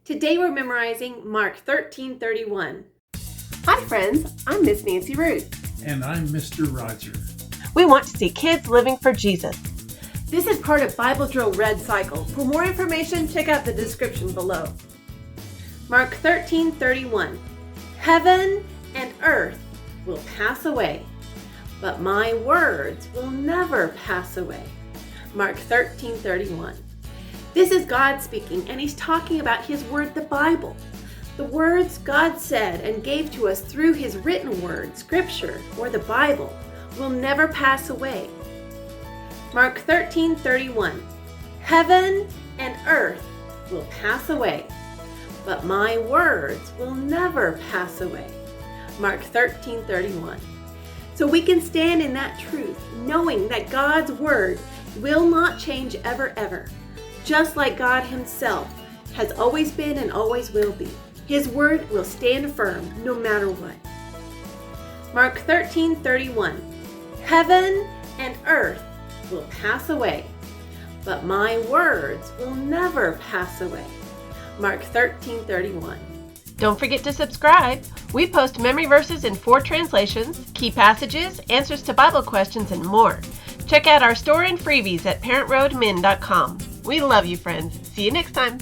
Today we're memorizing Mark 13:31. Hi friends, I'm Miss Nancy Ruth. And I'm Mr. Roger. We want to see kids living for Jesus. This is part of Bible Drill Red Cycle. For more information, check out the description below. Mark 13:31. Heaven and earth will pass away, but my words will never pass away. Mark 13:31. This is God speaking, and he's talking about his word, the Bible. The words God said and gave to us through his written word, Scripture, or the Bible, will never pass away. Mark 13:31. Heaven and earth will pass away, but my words will never pass away. Mark 13:31. So we can stand in that truth, knowing that God's word will not change ever, ever. Just like God himself has always been and always will be. His word will stand firm no matter what. Mark 13:31. Heaven and earth will pass away, but my words will never pass away. Mark 13:31. Don't forget to subscribe. We post memory verses in 4 translations, key passages, answers to Bible questions, and more. Check out our store and freebies at parentroadmin.com. We love you, friends. See you next time.